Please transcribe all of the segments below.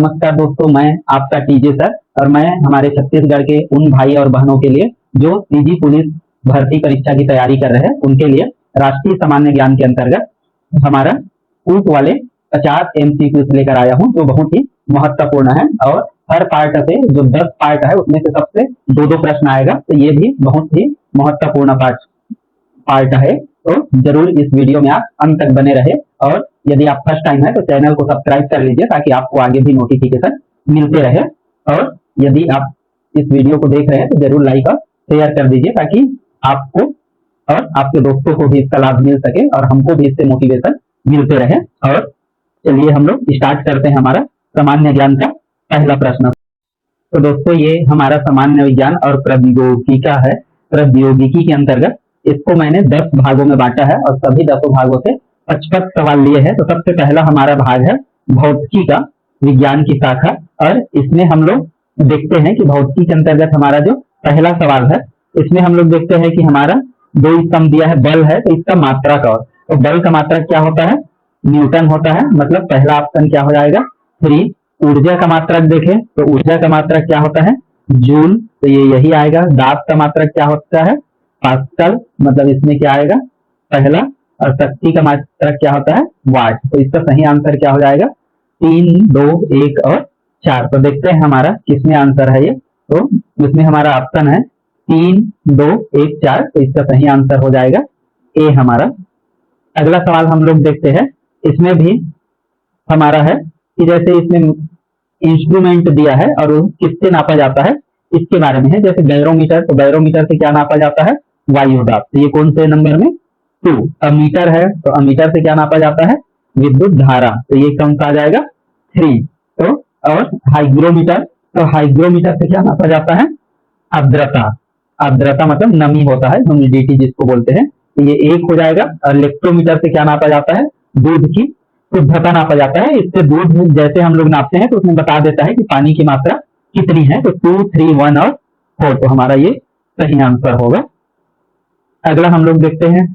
नमस्कार दोस्तों, मैं आपका टीजे सर और मैं हमारे छत्तीसगढ़ के उन भाई और बहनों के लिए जो सीजी पुलिस भर्ती परीक्षा की तैयारी कर रहे हैं उनके लिए राष्ट्रीय सामान्य ज्ञान के अंतर्गत हमारा ऊट वाले 50 एमसीक्यूज लेकर आया हूं जो बहुत ही महत्वपूर्ण है। और हर पार्ट से जो 10 पार्ट है उसमें से सबसे दो दो प्रश्न आएगा, तो ये भी बहुत ही महत्वपूर्ण पार्ट है। तो जरूर इस वीडियो में आप अंत तक बने रहे और यदि आप फर्स्ट टाइम है तो चैनल को सब्सक्राइब कर लीजिए ताकि आपको आगे भी नोटिफिकेशन मिलते रहे। और यदि आप इस वीडियो को देख रहे हैं तो जरूर लाइक और शेयर कर दीजिए ताकि आपको और आपके दोस्तों को भी इसका लाभ मिल सके और हमको भी इससे मोटिवेशन मिलते रहे। और चलिए हम लोग स्टार्ट करते हैं हमारा सामान्य ज्ञान का पहला प्रश्न। तो दोस्तों ये हमारा सामान्य विज्ञान और प्रौद्योगिकी के अंतर्गत इसको मैंने 10 भागों में बांटा है और सभी 10 भागों से 55 सवाल लिए हैं। तो सबसे पहला हमारा भाग है भौतिकी का, विज्ञान की शाखा। और इसमें हम लोग देखते हैं कि भौतिकी के अंतर्गत हमारा जो पहला सवाल है इसमें हम लोग देखते हैं कि हमारा दो स्तंभ दिया है, बल है, तो इसका मात्रक। और तो बल का मात्रक क्या होता है? न्यूटन होता है। मतलब पहला ऑप्शन क्या हो जाएगा? 3। ऊर्जा का मात्रक देखें तो ऊर्जा का मात्रक क्या होता है? जूल, तो ये यही आएगा। दाब का मात्रक क्या होता है? पास्कल, मतलब इसमें क्या आएगा? पहला। और शक्ति का मात्रक क्या होता है? वाट। तो इसका सही आंसर क्या हो जाएगा? 3, 2, 1 और 4। तो देखते हैं हमारा किसमें आंसर है ये। तो इसमें हमारा ऑप्शन है 3, 2, 1, 4। तो इसका सही आंसर हो जाएगा ए हमारा। अगला सवाल हम लोग देखते हैं, इसमें भी हमारा है कि जैसे इसमें इंस्ट्रूमेंट दिया है और किससे नापा जाता है इसके बारे में है। जैसे बैरोमीटर, तो बैरोमीटर से क्या नापा जाता है? वायु दाब। तो ये कौन से नंबर में? 2। अमीटर है तो अमीटर से क्या नापा जाता है? विद्युत धारा, तो ये कौन सा आ जाएगा? 3। तो और हाइग्रोमीटर, तो हाइग्रोमीटर से क्या नापा जाता है? आर्द्रता। आर्द्रता मतलब नमी होता है, ह्यूमिडिटी जिसको बोलते हैं, तो ये 1 हो जाएगा। और इलेक्ट्रोमीटर से क्या नापा जाता है? दूध की शुद्धता नापा जाता है। इससे दूध जैसे हम लोग नापते हैं तो उसमें बता देता है कि पानी की मात्रा कितनी है। तो 2, 3, 1 और 4, तो हमारा ये सही आंसर होगा। अगला हम लोग देखते हैं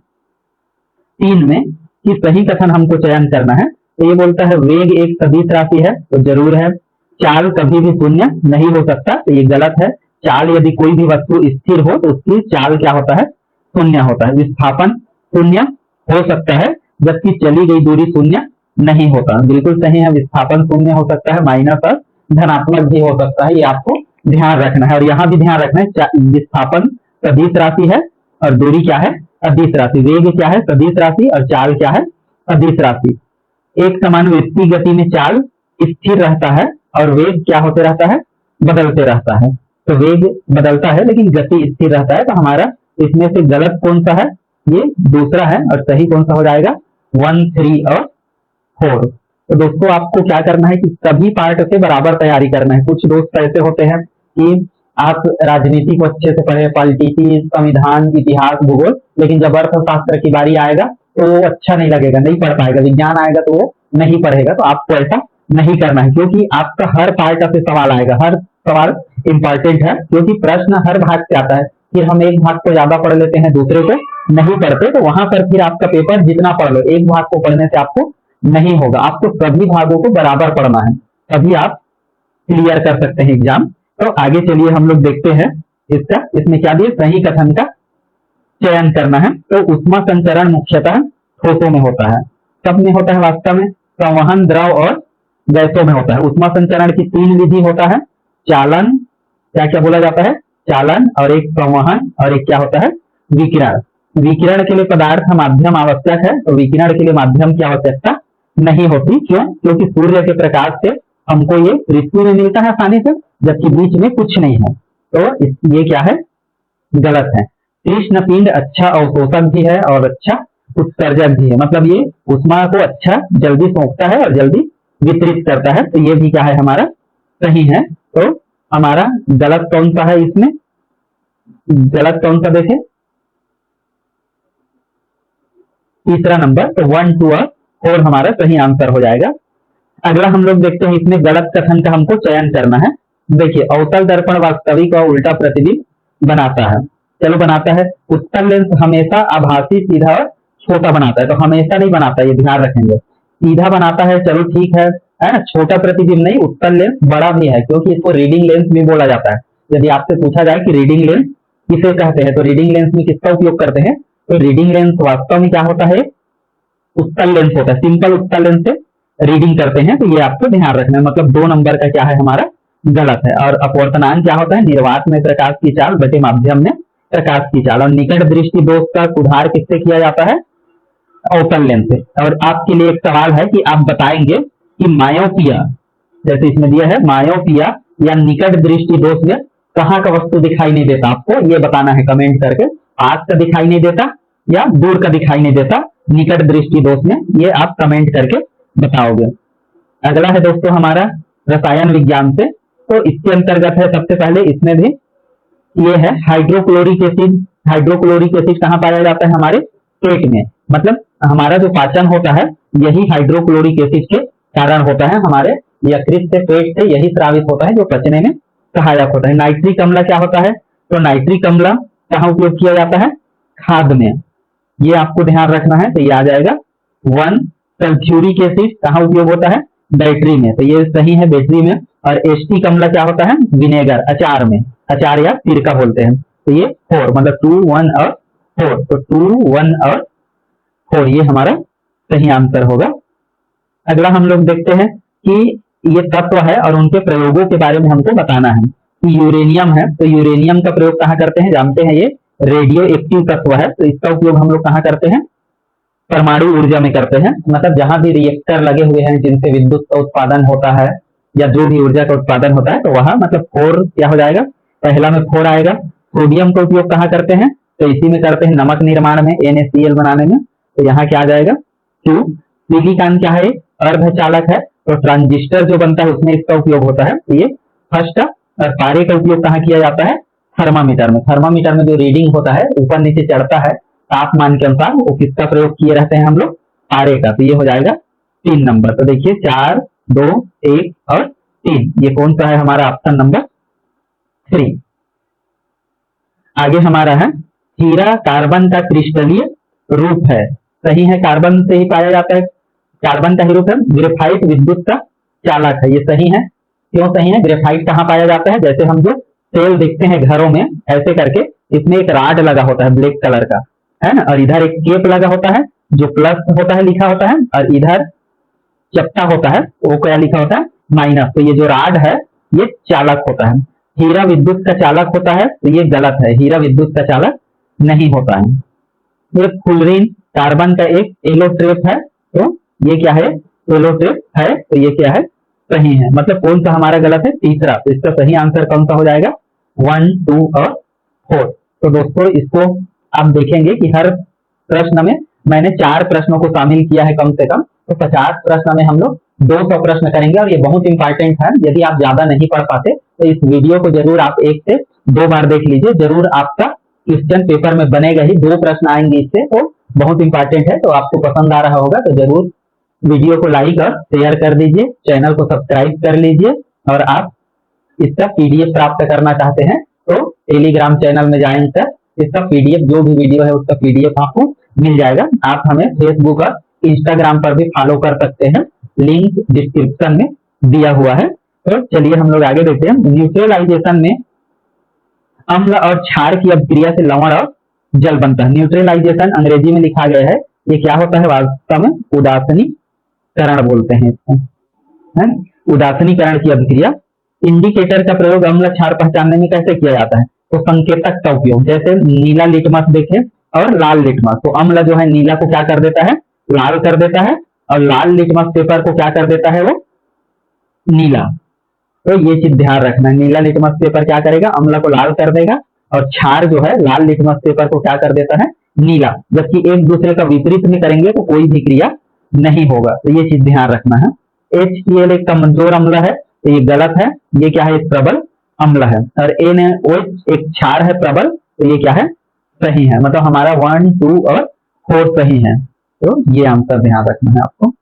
3 में कि सही कथन हमको चयन करना है। तो ये बोलता है वेग एक सदिश राशि है, तो जरूर है। चाल कभी भी शून्य नहीं हो सकता, तो ये गलत है। चाल यदि कोई भी वस्तु स्थिर हो तो उसकी चाल क्या होता है? शून्य होता है। विस्थापन शून्य हो सकता है जबकि चली गई दूरी शून्य नहीं होता। बिल्कुल सही है, विस्थापन शून्य हो सकता है, माइनस और धनात्मक भी हो सकता है, ये आपको ध्यान रखना है। और यहाँ भी ध्यान रखना है विस्थापन सदिश राशि है और दूरी क्या है? अदिश राशि। वेग क्या है? सदिश राशि और चाल क्या है? अदिश राशि। एक समान वृत्तीय गति में चाल स्थिर रहता है और वेग क्या होते रहता है? बदलते रहता है। तो वेग बदलता है लेकिन गति स्थिर रहता है। तो हमारा इसमें से गलत कौन सा है? ये दूसरा है। और सही कौन सा हो जाएगा? 1, 3 और 4। तो दोस्तों आपको क्या करना है कि सभी पार्ट से बराबर तैयारी करना है। कुछ दोस्त ऐसे होते हैं कि आप राजनीति को अच्छे से पढ़े, पॉलिटिक्स, संविधान, इतिहास, भूगोल, लेकिन जब अर्थशास्त्र की बारी आएगा तो वो अच्छा नहीं लगेगा, नहीं पढ़ पाएगा। विज्ञान आएगा तो वो नहीं पढ़ेगा। तो आपको ऐसा नहीं करना है क्योंकि आपका हर पार्ट से सवाल आएगा। हर सवाल इंपॉर्टेंट है क्योंकि प्रश्न हर भाग से आता है। फिर हम एक भाग को ज्यादा पढ़ लेते हैं, दूसरे को नहीं पढ़ते, तो वहां पर फिर आपका पेपर जितना पढ़ लो, एक भाग को पढ़ने से आपको नहीं होगा। आपको सभी भागों को बराबर पढ़ना है, तभी आप क्लियर कर सकते हैं एग्जाम। तो आगे चलिए हम लोग देखते हैं इसमें क्या दिए? सही कथन का चयन करना है। तो ऊष्मा संचरण मुख्यतः ठोसों में होता है। कब में होता है वास्तव में? संवहन, द्रव और गैसों में होता है। ऊष्मा संचरण की 3 विधि होता है। चालन, क्या क्या बोला जाता है? चालन, और एक संवहन, और एक क्या होता है? विकिरण। विकिरण के लिए पदार्थ माध्यम आवश्यक है, तो विकिरण के लिए माध्यम की आवश्यकता नहीं होती। क्यों? क्योंकि सूर्य के प्रकाश से हमको ये पृथ्वी में मिलता है आसानी से, जबकि बीच में कुछ नहीं है। तो ये क्या है? गलत है। कृष्ण पिंड अच्छा अवशोषक भी है और अच्छा उत्सर्जक भी है। मतलब ये ऊष्मा को अच्छा जल्दी सोखता है और जल्दी वितरित करता है। तो ये भी क्या है? हमारा सही है। तो हमारा गलत कौन सा है इसमें? गलत कौन सा देखें? तीसरा नंबर। तो 1, 2 और 4 हमारा सही आंसर हो जाएगा। अगला हम लोग देखते हैं, इसमें गलत कथन का हमको चयन करना है। देखिए, अवतल दर्पण वास्तविक और उल्टा प्रतिबिंब बनाता है। चलो बनाता है। उत्तल लेंस हमेशा आभासी, सीधा और छोटा बनाता है। तो हमेशा नहीं बनाता, ये ध्यान रखेंगे। सीधा बनाता है, चलो ठीक है, है ना। छोटा प्रतिबिंब नहीं, उत्तल लेंस बड़ा भी है, क्योंकि इसको रीडिंग लेंस भी बोला जाता है। यदि आपसे पूछा जाए कि रीडिंग लेंस किसे कहते हैं, तो रीडिंग लेंस में किसका उपयोग करते हैं, तो रीडिंग लेंस वास्तव में क्या होता है, उत्तल लेंस होता है। सिंपल उत्तल लेंस से रीडिंग करते हैं, तो ये आपको ध्यान रखना है। मतलब 2 नंबर का क्या है हमारा गलत है। और अपवर्तनांक क्या होता है, निर्वात में प्रकाश की चाल बटे माध्यम में प्रकाश की चाल। और निकट दृष्टि दोष का सुधार किससे किया जाता है, अवतल लेंस से। और आपके लिए एक सवाल है कि आप बताएंगे कि मायोपिया, जैसे इसमें दिया है मायोपिया या निकट दृष्टि दोष में कहाँ का वस्तु दिखाई नहीं देता, आपको ये बताना है कमेंट करके। पास का दिखाई नहीं देता या दूर का दिखाई नहीं देता निकट दृष्टि दोष में, ये आप कमेंट करके बताओगे। अगला है दोस्तों हमारा रसायन विज्ञान से, तो इसके अंतर्गत है सबसे पहले इसमें भी ये है हाइड्रोक्लोरिक एसिड। हाइड्रोक्लोरिक एसिड कहाँ पाया जाता है, हमारे पेट में। मतलब हमारा जो पाचन होता है यही हाइड्रोक्लोरिक एसिड के कारण होता है। हमारे यकृत से, पेट से यही स्रावित होता है, जो पचने में सहायक होता है। नाइट्रिक अम्ल क्या होता है, तो नाइट्रिक अम्ल कहाँ उपयोग किया जाता है, खाद में। ये आपको ध्यान रखना है, तो ये आ जाएगा 1। सल्फ्यूरिक एसिड कहाँ उपयोग होता है, बैटरी में, तो ये सही है, बैटरी में। और एस्टिक अम्ल क्या होता है, विनेगर, अचार में, अचार या सिरका बोलते हैं। तो ये 4, मतलब 2, 1 और 4, तो 2, 1 और 4 ये हमारा सही आंसर होगा। अगला हम लोग देखते हैं कि ये तत्व है और उनके प्रयोगों के बारे में हमको बताना है। कि यूरेनियम है, तो यूरेनियम का प्रयोग कहाँ करते हैं, जानते हैं, ये रेडियो एक्टिव तत्व है, तो इसका उपयोग हम लोग कहाँ करते हैं, परमाणु ऊर्जा में करते हैं। मतलब जहां भी रिएक्टर लगे हुए हैं जिनसे विद्युत का उत्पादन होता है या जो भी ऊर्जा का उत्पादन होता है, तो वहां मतलब 4 क्या हो जाएगा, पहला में 4 आएगा। सोडियम का उपयोग कहाँ करते हैं, तो इसी में करते हैं, नमक निर्माण में, NaCl बनाने में, तो यहाँ क्या आ जाएगा 2। सिलिकॉन क्या है, अर्धचालक है, तो ट्रांजिस्टर जो बनता है उसमें इसका उपयोग होता है, तो ये फर्स्ट। और पारे का उपयोग कहाँ किया जाता है, थर्मामीटर में। थर्मामीटर में जो रीडिंग होता है ऊपर नीचे चढ़ता है तापमान के अनुसार, वो किसका प्रयोग किए रहते हैं हम लोग, पारे का। तो ये हो जाएगा 3 नंबर। तो देखिए 4, 2, 1 और 3, ये कौन सा है हमारा, ऑप्शन नंबर 3। आगे हमारा है हीरा कार्बन का क्रिस्टलीय रूप है, सही है, कार्बन से ही पाया जाता है, कार्बन का ही रूप है। ग्रेफाइट विद्युत का चालक है, ये सही है। क्यों सही है, ग्रेफाइट कहाँ पाया जाता है, जैसे हम जो सेल देखते हैं घरों में ऐसे करके, इसमें एक राड लगा होता है ब्लैक कलर का, है ना, और इधर एक केप लगा होता है जो प्लस होता है, लिखा होता है, और इधर चपटा होता है, वो क्या लिखा होता है, माइनस। तो ये जो राड है ये चालक होता है। हीरा विद्युत का चालक होता है, तो ये गलत है, हीरा विद्युत का चालक नहीं होता है। ये फ्लोरीन कार्बन का एक एलोट्रोप है, तो ये क्या है, एलोट्रोप है, तो ये क्या है, सही है। मतलब कौन सा हमारा गलत है, तीसरा। तो इसका सही आंसर कौन सा हो जाएगा, 1, 2 और 4। तो दोस्तों इसको आप देखेंगे कि हर प्रश्न में मैंने 4 प्रश्नों को शामिल किया है कम से कम, तो 50 प्रश्न में हम लोग 200 प्रश्न करेंगे, और ये बहुत इंपॉर्टेंट है। यदि आप ज्यादा नहीं पढ़ पाते तो इस वीडियो को जरूर आप 1 से 2 बार देख लीजिए, जरूर आपका क्वेश्चन पेपर में बनेगा ही, 2 प्रश्न आएंगे इससे, तो बहुत इंपॉर्टेंट है। तो आपको पसंद आ रहा होगा तो जरूर वीडियो को लाइक और शेयर कर दीजिए, चैनल को सब्सक्राइब कर लीजिए। और आप इसका PDF प्राप्त करना चाहते हैं तो टेलीग्राम चैनल में ज्वाइन कर इसका PDF, जो भी वीडियो है उसका PDF आपको मिल जाएगा। आप हमें फेसबुक और इंस्टाग्राम पर भी फॉलो कर सकते हैं, लिंक डिस्क्रिप्शन में दिया हुआ है। तो चलिए हम लोग आगे देखते हैं। न्यूट्रलाइजेशन में अम्ल और क्षार की अभिक्रिया से लवण और जल बनता है। न्यूट्रलाइजेशन अंग्रेजी में लिखा गया है, ये क्या होता है, वास्तव में उदासीनीकरण बोलते हैं इसको, है उदासीनीकरण की अभिक्रिया। इंडिकेटर का प्रयोग अम्ल क्षार पहचानने में कैसे किया जाता है, तो संकेतक का उपयोग, जैसे नीला लिटमस देखें और लाल लिटमस, तो अम्ल जो है नीला को क्या कर देता है, लाल कर देता है, और लाल लिटमस पेपर को क्या कर देता है, वो नीला। तो ये चीज ध्यान रखना है, नीला लिटमस पेपर क्या करेगा, अम्ल को लाल कर देगा, और क्षार जो है लाल लिटमस पेपर को क्या कर देता है, नीला। जबकि एक दूसरे का विपरीत में करेंगे तो कोई भी क्रिया नहीं होगा, तो ये चीज ध्यान रखना है। HCl एक कमजोर अम्ल है, तो ये गलत है, ये क्या है, एक प्रबल अम्ल है। और NaOH एक क्षार है प्रबल, तो ये क्या है, सही है। मतलब हमारा 1, 2 और 4 सही है, तो ये आंसर ध्यान रखना है आपको।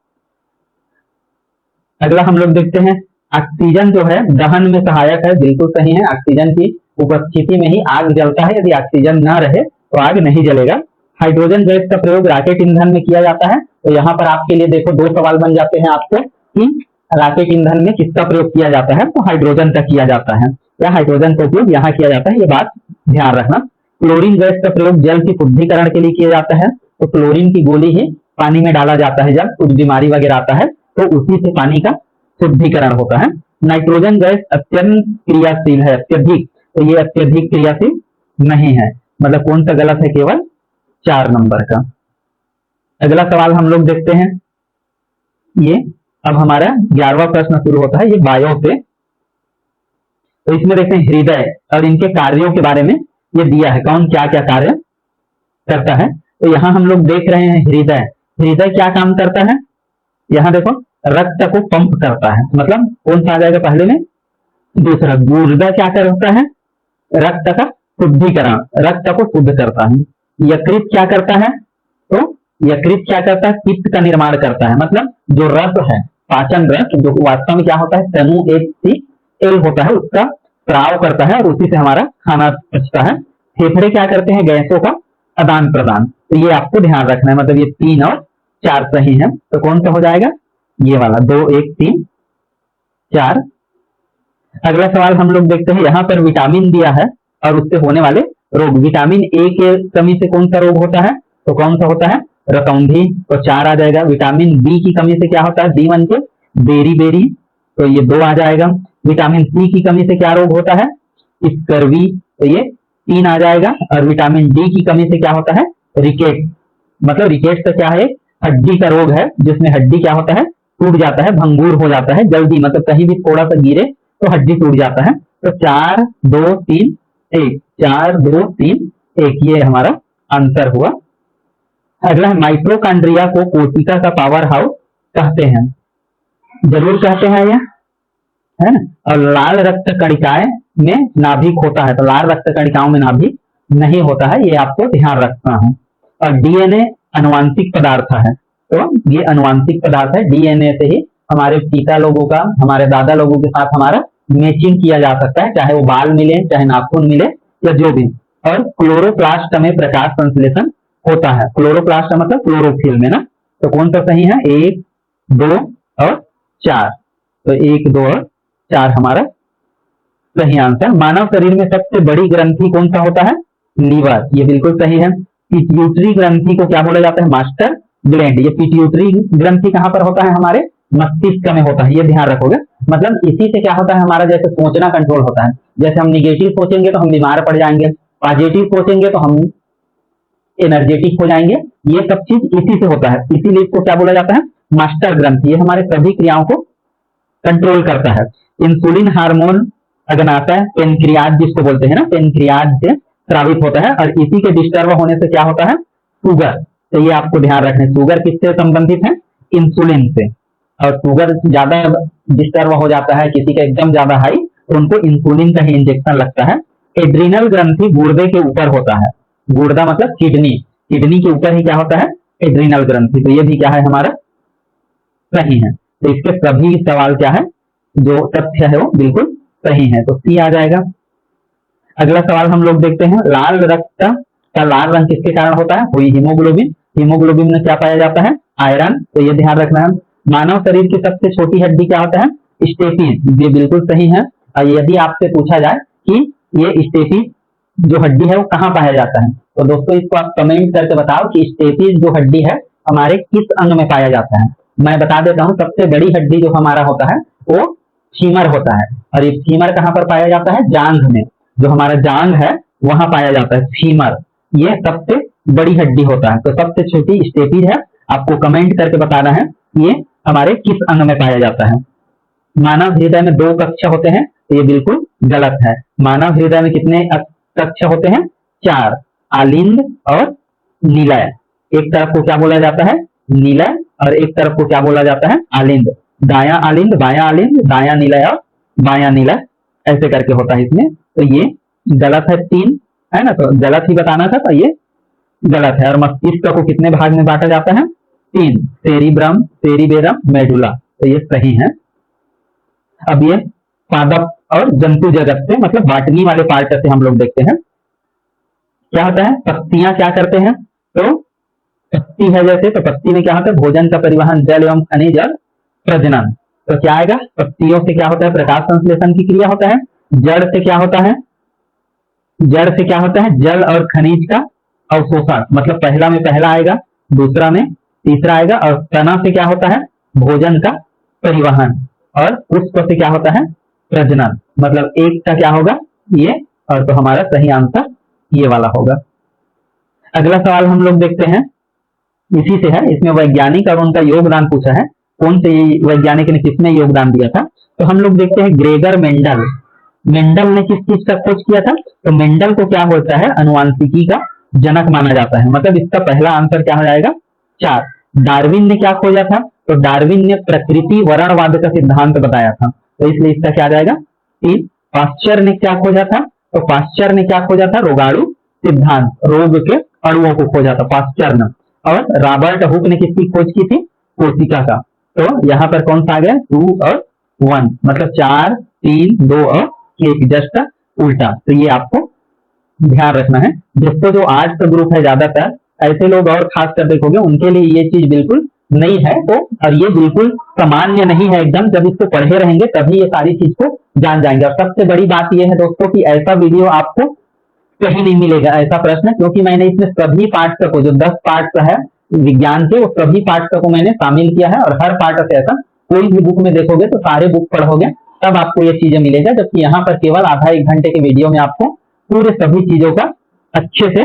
अगला हम लोग देखते हैं, ऑक्सीजन जो है दहन में सहायक है, बिल्कुल सही है। ऑक्सीजन की उपस्थिति में ही आग जलता है, यदि ऑक्सीजन न रहे तो आग नहीं जलेगा। हाइड्रोजन गैस का प्रयोग रॉकेट ईंधन में किया जाता है, तो यहाँ पर आपके लिए देखो 2 सवाल बन जाते हैं आपको कि रॉकेट ईंधन में किसका प्रयोग किया जाता है, तो हाइड्रोजन का किया जाता है, या हाइड्रोजन का उपयोग यहाँ किया जाता है, ये बात ध्यान रखना। क्लोरीन गैस का प्रयोग जल की शुद्धिकरण के लिए किया जाता है, तो क्लोरीन की गोली ही पानी में डाला जाता है जब कुछ बीमारी वगैरह आता है, तो उसी से पानी का शुद्धिकरण होता है। नाइट्रोजन गैस अत्यंत क्रियाशील है, अत्यधिक, तो ये अत्यधिक क्रियाशील नहीं है, मतलब कौन सा गलत है, केवल 4 नंबर का। अगला सवाल हम लोग देखते हैं, ये अब हमारा 11वां प्रश्न शुरू होता है, ये बायो से। तो इसमें देखते हैं हृदय और इनके कार्यों के बारे में ये दिया है, कौन क्या क्या कार्य करता है। तो यहाँ हम लोग देख रहे हैं हृदय, हृदय क्या काम करता है, यहाँ देखो रक्त को पंप करता है, मतलब कौन सा आ जाएगा पहले में, दूसरा। गुर्दा क्या करता है, रक्त का शुद्धिकरण, रक्त को शुद्ध करता है। यकृत क्या करता है, तो यकृत क्या करता है, पित्त का निर्माण करता है, मतलब जो रस है, पाचन रस, जो वास्तव में क्या होता है, तनु HCl होता है, उसका स्राव करता है और उसी से हमारा खाना पचता है। फेफड़े क्या करते हैं, गैसों का आदान प्रदान। तो ये आपको ध्यान रखना है, मतलब ये 3 और 4 सही है, तो कौन सा हो जाएगा, ये वाला 2 1 3 4। अगला सवाल हम लोग देखते हैं, यहाँ पर विटामिन दिया है और उससे होने वाले रोग। विटामिन ए के कमी से कौन सा रोग होता है, तो कौन सा होता है, रतौंधी, तो 4 आ जाएगा। विटामिन बी की कमी से क्या होता है, B1 के बेरी बेरी, तो ये 2 आ जाएगा। विटामिन सी की कमी से क्या रोग होता है, स्कर्वी, तो ये 3 आ जाएगा। और विटामिन डी की कमी से क्या होता है, रिकेट, मतलब रिकेट तो क्या है, हड्डी का रोग है, जिसमें हड्डी क्या होता है, टूट जाता है, भंगुर हो जाता है जल्दी, मतलब कहीं भी थोड़ा सा गिरे तो हड्डी टूट जाता है। तो 4 2 3 1, 4 2 3 1, ये हमारा आंसर हुआ। अगला है माइटोकॉन्ड्रिया को कोशिका का पावर हाउस कहते हैं, जरूर कहते हैं ये, है ना। और लाल रक्त कणिकाएं में नाभिक होता है, तो लाल रक्त कणिकाओं में नाभिक नहीं होता है, ये आपको ध्यान रखना है। और डीएनए अनुवांशिक पदार्थ है, तो ये अनुवांशिक पदार्थ है, डीएनए से ही हमारे पिता लोगों का, हमारे दादा लोगों के साथ हमारा मैचिंग किया जा सकता है, चाहे वो बाल मिले, चाहे नाखून मिले, या जो भी। और क्लोरोप्लास्ट में प्रकाश संश्लेषण होता है, क्लोरोप्लास्ट मतलब क्लोरोफिल में ना, तो कौन सा सही है, 1 2 और 4, तो 1 2 और 4 हमारा सही आंसर। मानव शरीर में सबसे बड़ी ग्रंथि कौन सा होता है, लीवर, ये बिल्कुल सही है। पिट्यूटरी ग्रंथि को क्या बोला जाता है, मास्टर ग्लैंड। ये पिट्यूटरी ग्रंथि कहाँ पर होता है, हमारे मस्तिष्क में होता है, ये ध्यान रखोगे। मतलब इसी से क्या होता है, हमारा जैसे सोचना कंट्रोल होता है, जैसे हम निगेटिव सोचेंगे तो हम बीमार पड़ जाएंगे, पॉजिटिव सोचेंगे तो हम एनर्जेटिक हो जाएंगे, ये सब चीज इसी से होता है, इसीलिए इसको क्या बोला जाता है, मास्टर ग्रंथि। ये हमारे सभी क्रियाओं को कंट्रोल करता है। इंसुलिन हार्मोन अग्नाशय पेनक्रियाज जिसको बोलते हैं ना, पेनक्रियाज से स्रावित होता है, और इसी के डिस्टर्ब होने से क्या होता है, शुगर। तो ये आपको ध्यान रखना है, शुगर किससे संबंधित है, इंसुलिन से। और शुगर ज्यादा डिस्टर्ब हो जाता है, किसी का एकदम ज्यादा हाई, तो उनको इंसुलिन का ही इंजेक्शन लगता है। एड्रिनल ग्रंथि गुर्दे के ऊपर होता है, गुर्दा मतलब किडनी, किडनी के ऊपर ही क्या होता है, एड्रिनल ग्रंथि। तो ये भी क्या है, हमारा सही है। तो इसके सभी सवाल क्या है, जो तथ्य है वो बिल्कुल सही है, तो सी आ जाएगा। अगला सवाल हम लोग देखते हैं, लाल रक्त का लाल रंग किसके कारण होता है, वही हीमोग्लोबिन। हीमोग्लोबिन में क्या पाया जाता है, आयरन, तो ये ध्यान रखना है। मानव शरीर की सबसे छोटी हड्डी क्या होता है, स्टेपीज, ये बिल्कुल सही है। और यदि आपसे पूछा जाए कि ये स्टेपीज जो हड्डी है वो कहाँ पाया जाता है, तो दोस्तों इसको आप कमेंट करके बताओ कि स्टेपीज जो हड्डी है हमारे किस अंग में पाया जाता है। मैं बता देता हूँ, सबसे बड़ी हड्डी जो हमारा होता है वो फीमर होता है, और ये फीमर कहाँ पर पाया जाता है, जांघ में, जो हमारा जांघ है वहां पाया जाता है फीमर, ये सबसे बड़ी हड्डी होता है। तो सबसे छोटी स्टेपीज है, आपको कमेंट करके बताना है ये हमारे किस अंग में पाया जाता है। मानव हृदय में 2 कक्ष होते हैं, तो ये बिल्कुल गलत है। मानव हृदय में कितने कक्ष होते हैं, 4, आलिंद और निलय। एक तरफ को क्या बोला जाता है, निलय, और एक तरफ को क्या बोला जाता है, आलिंद। दाया आलिंद, बाया आलिंद, दाया निलय और बाया निलय, ऐसे करके होता है इसमें। तो ये गलत है, 3 है ना, तो गलत ही बताना था, तो ये गलत है। और मस्तिष्क को कितने भाग में बांटा जाता है, 3, सेरिब्रम, सेरिबेरम, मेडुला, तो ये सही है। अब ये पादप और जंतु जगत से, मतलब बाटनी वाले पार्ट से हम लोग देखते हैं क्या होता है। पत्तियां क्या करते हैं, तो पत्ती है जैसे, तो पत्ती में क्या होता है, भोजन का परिवहन, जल एवं खनिज और प्रजनन। तो क्या आएगा, पत्तियों से क्या होता है, प्रकाश संश्लेषण की क्रिया होता है। जड़ से क्या होता है, जड़ से क्या होता है, जल और खनिज का अवशोषण, मतलब पहला में पहला आएगा, दूसरा में तीसरा आएगा। और तना से क्या होता है, भोजन का परिवहन। और पुष्प से क्या होता है, प्रजनन। मतलब एक का क्या होगा, ये, और तो हमारा सही आंसर ये वाला होगा। अगला सवाल हम लोग देखते हैं, इसी से है, इसमें वैज्ञानिक और उनका योगदान पूछा है, कौन से वैज्ञानिक ने किसमें योगदान दिया था। तो हम लोग देखते हैं ग्रेगर मेंडल। मेंडल ने किस चीज का खोज किया था, तो मेंडल को क्या होता है, अनुवांशिकी का जनक माना जाता है। मतलब इसका पहला आंसर क्या हो जाएगा, 4। डार्विन ने क्या खोजा था, तो डार्विन ने प्रकृति वरणवाद का सिद्धांत बताया था, तो इसलिए इसका क्या आ जाएगा, 3। पाश्चर ने क्या खोजा था, तो पाश्चर ने क्या खोजा था, रोगाणु सिद्धांत, रोग के अणुओं को खोजा था पाश्चर ने। और रॉबर्ट हुक ने किसकी खोज की थी, कोशिका का। तो यहाँ पर कौन सा आ गया, 2 और 1, मतलब 4, 3, 2 और 1, जस्ट उल्टा। तो ये आपको ध्यान रखना है। दोस्तों जो आर्ट्स का ग्रुप है, ज्यादातर ऐसे लोग और खास कर देखोगे उनके लिए ये चीज बिल्कुल नहीं है। तो और ये बिल्कुल सामान्य नहीं है एकदम, जब इसको पढ़े रहेंगे तभी ये सारी चीज को जान जाएंगे। और सबसे बड़ी बात ये है दोस्तों कि ऐसा वीडियो आपको कहीं नहीं मिलेगा, ऐसा प्रश्न, क्योंकि मैंने इसमें सभी पार्ट को, जो 10 पार्ट है विज्ञान के, वो सभी पार्ट को मैंने शामिल किया है। और हर पार्ट से ऐसा कोई भी बुक में देखोगे तो सारे बुक पढ़ोगे तब आपको ये चीजें मिलेगा, जबकि यहाँ पर केवल आधा 1 घंटे के वीडियो में आपको पूरे सभी चीजों का अच्छे से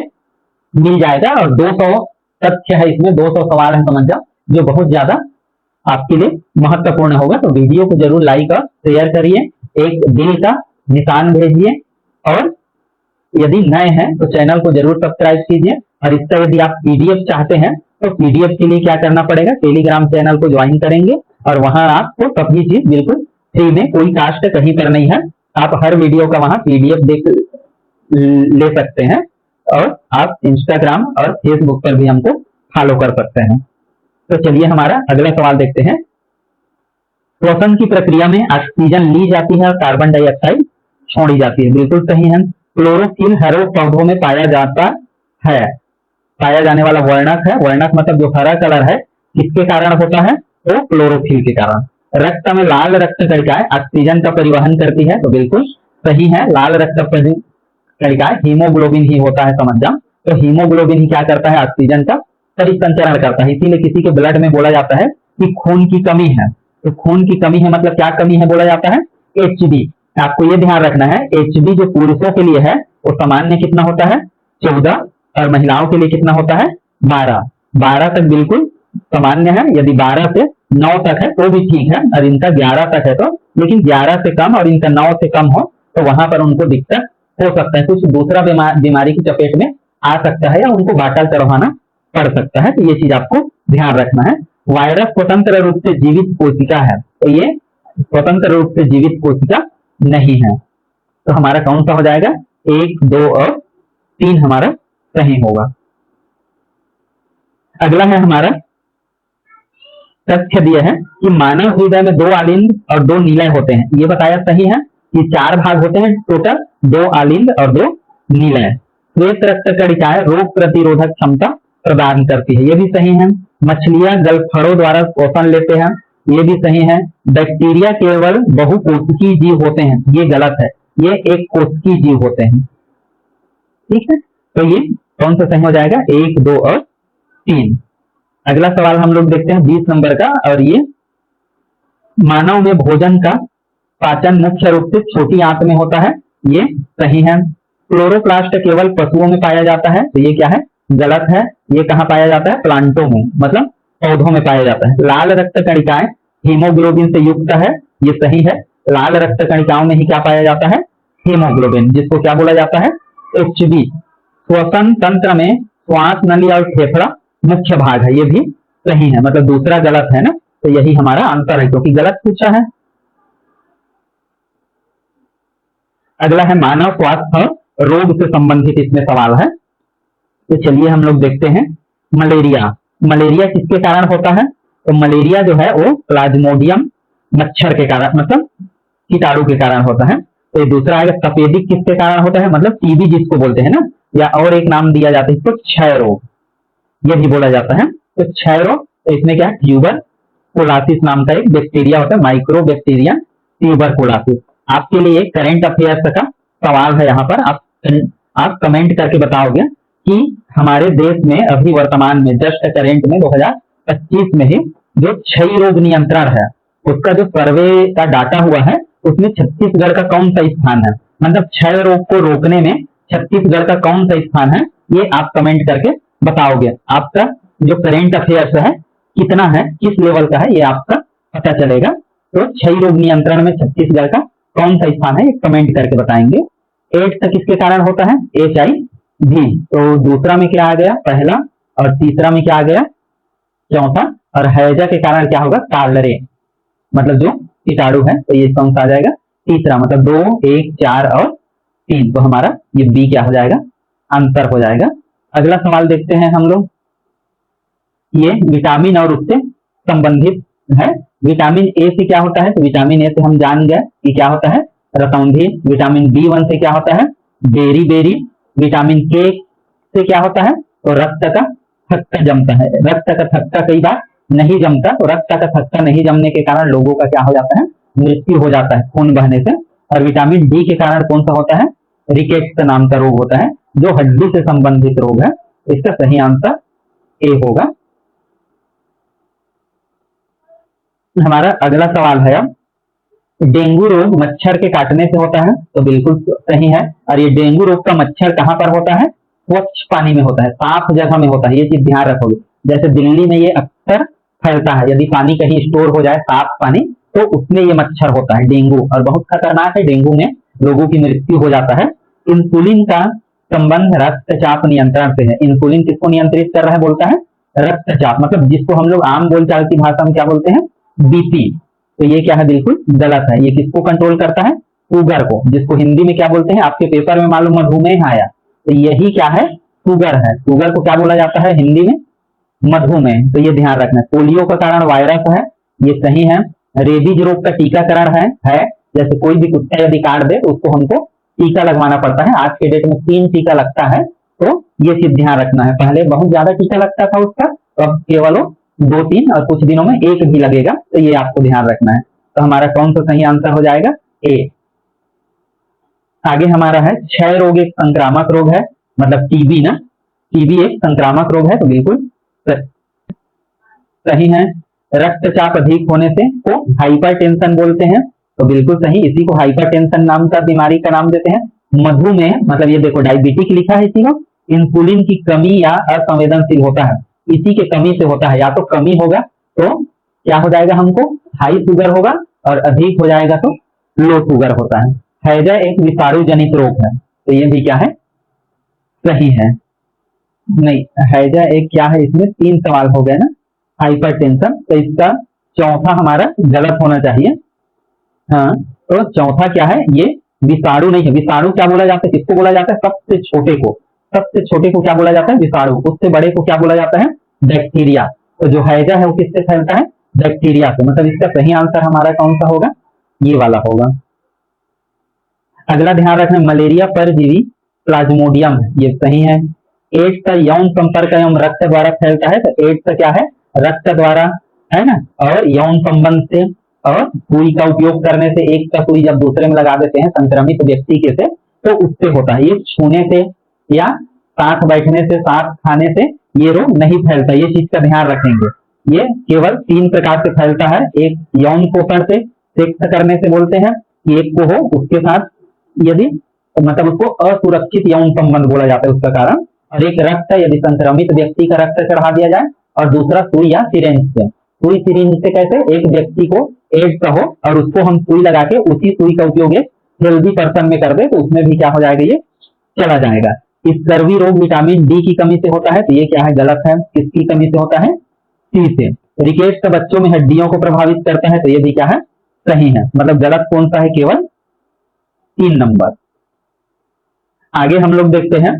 मिल जाएगा। और 200 तथ्य है इसमें, 200 सवाल है समझ जाओ, जो बहुत ज्यादा आपके लिए महत्वपूर्ण होगा। तो वीडियो को जरूर लाइक और शेयर करिए, एक दिल का निशान भेजिए, और यदि नए हैं तो चैनल को जरूर सब्सक्राइब कीजिए। और इसका यदि आप पीडीएफ चाहते हैं तो पीडीएफ के लिए क्या करना पड़ेगा, टेलीग्राम चैनल को ज्वाइन करेंगे, और वहां आपको सभी चीज बिल्कुल फ्री में, कोई कास्ट कहीं पर नहीं है, आप हर वीडियो का वहां पीडीएफ देख ले सकते हैं। और आप इंस्टाग्राम और फेसबुक पर भी हमको फॉलो कर सकते हैं। तो चलिए हमारा अगला सवाल देखते हैं। श्वसन की प्रक्रिया में ऑक्सीजन ली जाती है और कार्बन डाइऑक्साइड छोड़ी जाती है, बिल्कुल सही है। क्लोरोफिल हरे पौधों में पाया जाता है, पाया जाने वाला वर्णक है, वर्णक मतलब जो हरा कलर है, किसके कारण होता है, तो क्लोरोफिल के कारण। रक्त में लाल रक्त कणिकाएं ऑक्सीजन का परिवहन करती है, तो बिल्कुल सही है, लाल रक्त कणिकाएं हीमोग्लोबिन ही होता है, समझ जाओ। तो हीमोग्लोबिन ही क्या करता है, ऑक्सीजन का परिसंचरण करता है। इसीलिए किसी के ब्लड में बोला जाता है कि खून की कमी है, तो खून की कमी है मतलब क्या कमी है बोला जाता है, HB। आपको ये ध्यान रखना है, HB जो पुरुषों के लिए है वो सामान्य कितना होता है, 14, और महिलाओं के लिए कितना होता है, 12। 12 तक बिल्कुल सामान्य है, यदि 12 से 9 तक है तो भी ठीक है, और इनका 11 तक है तो, लेकिन 11 से कम और इनका 9 से कम हो तो वहां पर उनको दिक्कत हो सकता है, कुछ दूसरा बीमारी की चपेट में आ सकता है, या उनको बाटल चढ़वाना पड़ सकता है। तो ये चीज आपको ध्यान रखना है। वायरस स्वतंत्र रूप से जीवित कोशिका है, तो ये स्वतंत्र रूप से जीवित कोशिका नहीं है। तो हमारा कौन सा हो जाएगा, 1, 2 और 3 हमारा सही होगा। अगला है हमारा तथ्य दिया है कि मानव हृदय में 2 आलिंद और 2 नीलय होते हैं, ये बताया सही है कि 4 भाग होते हैं टोटल, 2 आलिंद और 2 नीलय। श्वेत रक्त कणिकाएं रोग प्रतिरोधक क्षमता प्रदान करती है, ये भी सही है। मछलियां गलफड़ों द्वारा पोषण लेते हैं, ये भी सही है। बैक्टीरिया केवल बहुकोशिकीय जीव होते हैं, ये गलत है, ये एक कोशिकीय जीव होते हैं, ठीक है। तो ये कौन सा सही हो जाएगा, 1, 2 और 3। अगला सवाल हम लोग देखते हैं 20 नंबर का, और ये मानव में भोजन का पाचन मुख्य रूप से छोटी आंत में होता है, ये सही है। क्लोरोप्लास्ट केवल पशुओं में पाया जाता है, तो ये क्या है, गलत है। ये कहाँ पाया जाता है, प्लांटों में, मतलब पौधों में पाया जाता है। लाल रक्त कणिकाएं हीमोग्लोबिन से युक्त है, ये सही है। लाल रक्त कणिकाओं में ही क्या पाया जाता है, हीमोग्लोबिन, जिसको क्या बोला जाता है, HB। श्वसन तंत्र में श्वास नली और फेफड़ा मुख्य भाग है, ये भी सही है, मतलब दूसरा गलत है ना, तो यही हमारा आंसर है, क्योंकि गलत पूछा है। अगला है मानव स्वास्थ्य रोग से संबंधित इसमें सवाल है, तो चलिए हम लोग देखते हैं। मलेरिया, मलेरिया किसके कारण होता है, तो मलेरिया जो है वो प्लाज्मोडियम मच्छर के कारण, मतलब कीटाणु के कारण होता है। तो ये दूसरा आएगा। तपेदिक किसके कारण होता है, मतलब टीबी जिसको बोलते हैं ना, या और एक नाम दिया जाता है इसको, क्षय रोग, ये भी बोला जाता है। तो क्षय रोग, तो इसमें क्या, ट्यूबर कोलासिस नाम का एक बैक्टीरिया होता है, माइक्रो बैक्टीरिया ट्यूबरकुलोसिस। आपके लिए एक करंट अफेयर्स का सवाल है यहाँ पर, आप कमेंट करके बताओगे कि हमारे देश में अभी वर्तमान में जस्ट करंट में 2025 में ही जो क्षय रोग नियंत्रण है उसका जो सर्वे का डाटा हुआ है उसमें छत्तीसगढ़ का कौन सा स्थान है, मतलब क्षय रोग को रोकने में छत्तीसगढ़ का कौन सा स्थान है, ये आप कमेंट करके बताओगे। आपका जो करंट अफेयर्स है कितना है, किस लेवल का है, ये आपका पता चलेगा। तो क्षय रोग नियंत्रण में छत्तीसगढ़ का कौन सा स्थान है, ये कमेंट करके बताएंगे। एड्स किसके कारण होता है, HIV। तो दूसरा में क्या आ गया, पहला, और तीसरा में क्या आ गया, चौथा, और हैजा के कारण क्या होगा, कालरे, मतलब जो कीटाणु है, तो ये कौन सा आ जाएगा, तीसरा, मतलब 2, 1, 4 और 3, तो हमारा ये बी क्या हो जाएगा, आंसर हो जाएगा। अगला सवाल देखते हैं हम लोग, ये विटामिन और उससे संबंधित है। विटामिन ए से क्या होता है, तो विटामिन ए से हम जान गए कि क्या होता है, रतौंधी। विटामिन B1 से क्या होता है, बेरी बेरी। विटामिन के से क्या होता है, तो रक्त का थक्का जमता है। रक्त का थक्का कई बार नहीं जमता, तो रक्त का थक्का नहीं जमने के कारण लोगों का क्या हो जाता है, मृत्यु हो जाता है खून बहने से। और विटामिन डी के कारण कौन सा होता है, रिकेट्स नाम का रोग होता है, जो हड्डी से संबंधित रोग है। इसका सही आंसर ए होगा। हमारा अगला सवाल है, अब डेंगू रोग मच्छर के काटने से होता है, तो बिल्कुल सही है। और ये डेंगू रोग का मच्छर कहाँ पर होता है, स्वच्छ पानी में होता है, साफ जगह में होता है, ये चीज ध्यान रखोगे। जैसे दिल्ली में ये अक्सर फैलता है, यदि पानी कहीं स्टोर हो जाए साफ पानी, तो उसमें ये मच्छर होता है डेंगू, और बहुत खतरनाक है। डेंगू में लोगों की मृत्यु हो जाता है। इंसुलिन का संबंध रक्तचाप नियंत्रण से है। इंसुलिन किसको नियंत्रित कर रहा है, बोलता है रक्तचाप, मतलब जिसको हम लोग आम बोलचाल की भाषा में क्या बोलते हैं, बीपी। तो ये क्या है, बिल्कुल गलत है। ये किसको कंट्रोल करता है, शुगर को, जिसको हिंदी में क्या बोलते हैं, आपके पेपर में मालूम मधुमेह आया, तो यही क्या है, शुगर है। शुगर को क्या बोला जाता है हिंदी में, मधुमेह। तो ये ध्यान रखना। पोलियो का कारण वायरस है, ये सही है। रेबीज रोग का टीकाकरण है। जैसे कोई भी कुत्ता यदि काट दे तो उसको हमको टीका लगवाना पड़ता है। आज के डेट में 3 टीका लगता है, तो ये चीज ध्यान रखना है। पहले बहुत ज्यादा टीका लगता था उसका, तो अब केवल 2-3 और कुछ दिनों में 1 भी लगेगा, तो ये आपको ध्यान रखना है। तो हमारा कौन सा सही आंसर हो जाएगा, ए। आगे हमारा है, क्षय रोग एक संक्रामक रोग है, मतलब टीबी ना, टीबी एक संक्रामक रोग है, तो बिल्कुल सही है। रक्तचाप अधिक होने से को हाइपरटेंशन बोलते हैं, तो बिल्कुल सही, इसी को हाइपरटेंशन नाम का बीमारी का नाम देते हैं। मधुमेह, मतलब ये देखो डायबिटिक लिखा है इसी को, इंसुलिन की कमी या असंवेदनशील होता है, इसी के कमी से होता है। या तो कमी होगा तो क्या हो जाएगा, हमको हाई शुगर होगा, और अधिक हो जाएगा तो लो शुगर होता है। हैजा एक विषाणु जनित रोग है, तो ये भी क्या है, सही है। नहीं, हैजा एक क्या है, इसमें 3 सवाल हो गए ना, हाइपरटेंशन, तो इसका चौथा हमारा गलत होना चाहिए। हाँ, तो चौथा क्या है, ये विषाणु नहीं है। विषाणु क्या बोला जाता है, किसको बोला जाता है, सबसे छोटे को। सबसे छोटे को क्या बोला जाता है, विषाणु। उससे बड़े को क्या बोला जाता है, बैक्टीरिया। तो जो हैजा है वो किससे फैलता है, बैक्टीरिया से। मतलब इसका सही आंसर हमारा कौन सा होगा, ये वाला होगा। अगला ध्यान रखना, मलेरिया परजीवी प्लाज्मोडियम, ये सही है। एड्स का यौन संपर्क एवं रक्त द्वारा फैलता है, तो एड्स का क्या है, रक्त द्वारा, है ना, और यौन संबंध से, और सुई का उपयोग करने से, एक का सुई जब दूसरे में लगा देते हैं संक्रमित व्यक्ति के से, तो उससे होता है। ये छूने से या साथ बैठने से, साथ खाने से ये रोग नहीं फैलता, ये चीज का ध्यान रखेंगे। ये केवल 3 प्रकार से फैलता है। एक यौन पोषण से, सेक्स करने से बोलते हैं, एक को हो उसके साथ यदि, मतलब उसको असुरक्षित यौन संबंध बोला जाता है उसका कारण। और एक रक्त, यदि संक्रमित व्यक्ति का रक्त चढ़ा दिया जाए, और दूसरा सुई या सिरिंज से। सुई सिरिंज से कैसे, एक व्यक्ति को एड्स हो और उसको हम सुई लगा के उसी सुई का उपयोग एक हेल्दी पर्सन में कर दे, तो उसमें भी क्या हो जाएगा, ये चला जाएगा। इस स्कर्वी रोग विटामिन डी की कमी से होता है, तो ये क्या है, गलत है। किसकी कमी से होता है, सी से। रिकेट्स का बच्चों में हड्डियों को प्रभावित करता है, तो ये भी क्या है, सही है। मतलब गलत कौन सा है, केवल 3 नंबर। आगे हम लोग देखते हैं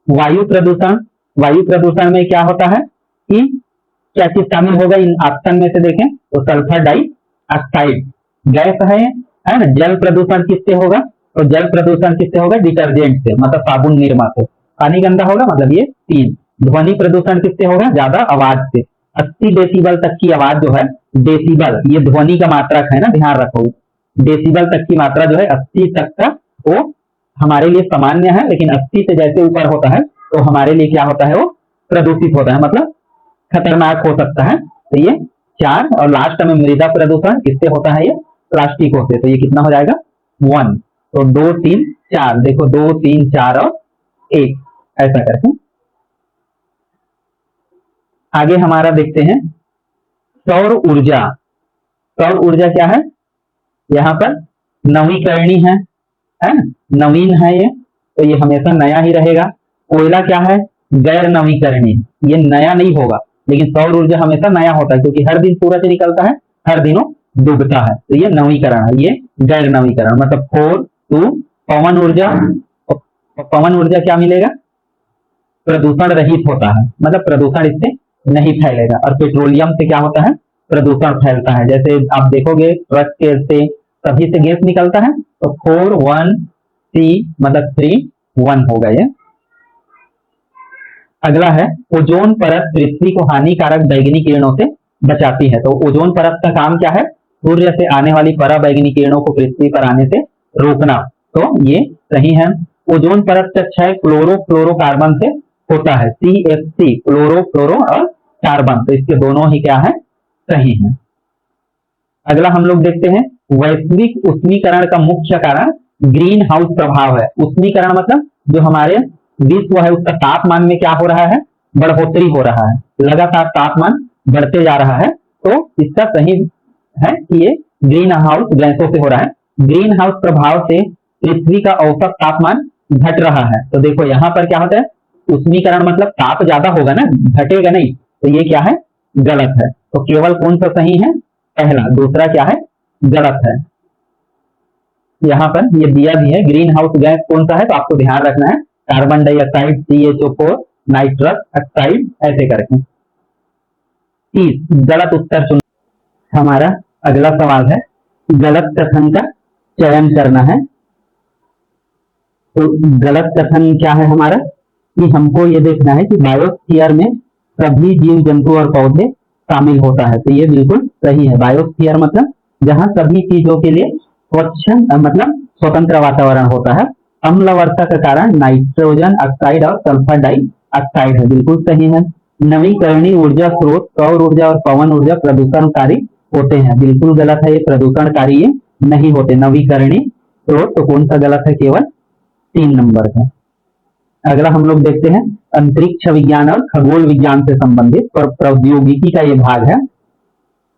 वायु प्रदूषण। वायु प्रदूषण में क्या होता है कि क्या चीज शामिल होगा इन ऑप्शन में से, देखें तो सल्फर डाइऑक्साइड गैस है ना। जल प्रदूषण किससे होगा, तो जल प्रदूषण किससे होगा, डिटर्जेंट से, मतलब साबुन निरमा से। पानी गंदा होगा, मतलब ये 3। ध्वनि प्रदूषण किससे होगा, ज्यादा आवाज से। 80 डेसिबल तक की आवाज जो है, डेसिबल ये ध्वनि का मात्रक है ना, ध्यान रखो, डेसिबल तक की मात्रा जो है 80 तक का, वो हमारे लिए सामान्य है, लेकिन 80 से जैसे ऊपर होता है तो हमारे लिए क्या होता है, वो प्रदूषित होता है, मतलब खतरनाक हो सकता है। तो ये 4, और लास्ट में मृदा प्रदूषण किससे होता है, ये प्लास्टिकों से। तो ये कितना हो जाएगा 1, तो 2 3 4, देखो 2 3 4 और 1, ऐसा करके। आगे हमारा देखते हैं सौर ऊर्जा। सौर ऊर्जा क्या है, यहाँ पर नवीकरणीय है ना, नवीन है ये, तो ये हमेशा नया ही रहेगा। कोयला क्या है, गैर नवीकरणीय, ये नया नहीं होगा, लेकिन सौर ऊर्जा हमेशा नया होता है, क्योंकि हर दिन सूरज निकलता है, हर दिनों डूबता है, तो ये नवीकरण है, ये गैर नवीकरण। मतलब 4 2 पवन ऊर्जा, पवन ऊर्जा क्या मिलेगा, प्रदूषण रहित होता है, मतलब प्रदूषण इससे नहीं फैलेगा। और पेट्रोलियम से क्या होता है, प्रदूषण फैलता है, जैसे आप देखोगे ट्रक के से सभी से गैस निकलता है, तो 4 1 C मतलब 3 1 होगा ये। अगला है ओजोन परत पृथ्वी को हानिकारक बैगनी किरणों से बचाती है। तो ओजोन परत का काम क्या है, सूर्य से आने वाली पराबैंगनी किरणों को पृथ्वी पर आने से रोकना, तो ये सही है। ओजोन परत का क्षय क्लोरोफ्लोरोकार्बन से होता है, CFC क्लोरोफ्लोरो और कार्बन, तो इसके दोनों ही क्या है, सही है। अगला हम लोग देखते हैं वैश्विक उष्मीकरण का मुख्य कारण ग्रीन हाउस प्रभाव है। उष्मीकरण मतलब जो हमारे विश्व है उसका तापमान में क्या हो रहा है, बढ़ोतरी हो रहा है, लगातार तापमान बढ़ते जा रहा है, तो इसका सही है कि ये ग्रीन हाउस गैसों से हो रहा है। ग्रीन हाउस प्रभाव से पृथ्वी का औसत तापमान घट रहा है। तो देखो यहाँ पर क्या होता है, उष्मीकरण मतलब ताप ज्यादा होगा ना, घटेगा नहीं, तो ये क्या है, गलत है। तो केवल कौन सा सही है, पहला, दूसरा क्या है, गलत है। यहाँ पर ये दिया भी है ग्रीन हाउस गैस कौन सा है, तो आपको ध्यान रखना है, carbon dioxide, CHO4, nitrous oxide, ऐसे करके। 30 गलत उत्तर चुन। हमारा अगला सवाल है गलत कथन का चयन करना है। तो गलत कथन क्या है हमारा, कि हमको ये देखना है कि बायोस्फीयर में सभी जीव जंतु और पौधे शामिल होता है, तो ये बिल्कुल सही है। बायोस्फीयर मतलब जहां सभी चीजों के लिए स्वच्छ मतलब स्वतंत्र वातावरण होता है। अम्ल वर्षा का कारण नाइट्रोजन ऑक्साइड और सल्फर डाइऑक्साइड है, बिल्कुल सही है। नवीकरणीय ऊर्जा स्रोत सौर ऊर्जा और पवन ऊर्जा प्रदूषणकारी होते हैं, बिल्कुल गलत है, ये प्रदूषणकारी ये नहीं होते नवीकरणीय स्रोत, तो कौन सा गलत है, केवल 3 नंबर का। अगला हम लोग देखते हैं अंतरिक्ष विज्ञान और खगोल विज्ञान से संबंधित प्रौद्योगिकी का ये भाग है।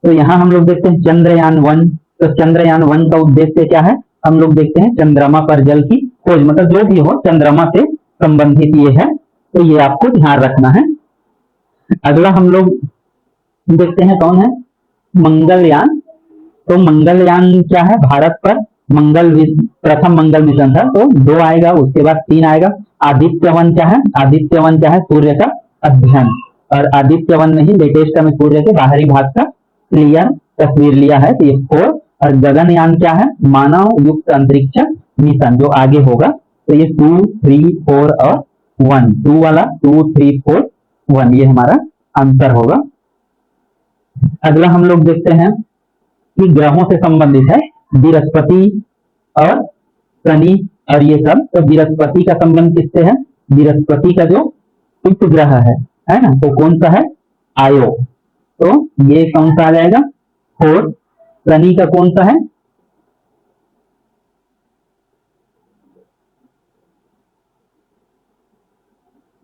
तो यहाँ हम लोग देखते हैं चंद्रयान-1। तो चंद्रयान-1 का उद्देश्य क्या है, हम लोग देखते हैं चंद्रमा पर जल की खोज, मतलब जो भी हो चंद्रमा से संबंधित ये है, तो ये आपको ध्यान रखना है। अगला हम लोग देखते हैं कौन है, मंगलयान। तो मंगलयान क्या है, भारत पर प्रथम मंगल मिशन था, तो 2 आएगा, उसके बाद 3 आएगा। आदित्य-1 क्या है, आदित्य-1 क्या है, सूर्य का अध्ययन, और आदित्य-1 में ही लेटेस्ट में सूर्य के बाहरी भाग का क्लियर तस्वीर लिया है, तो ये 4। और गगनयान क्या है, मानव युक्त अंतरिक्ष मिशन, जो आगे होगा, तो ये 2 3 4 और 1, 2 वाला 2 3 4 1, ये हमारा आंसर होगा। अगला हम लोग देखते हैं कि ग्रहों से संबंधित है, बृहस्पति और शनि और ये सब। तो बृहस्पति का संबंध किससे है, बृहस्पति का जो उपग्रह है ना, तो कौन सा है, आयो, तो ये कौन सा आ जाएगा, 4। शनि का कौन सा है,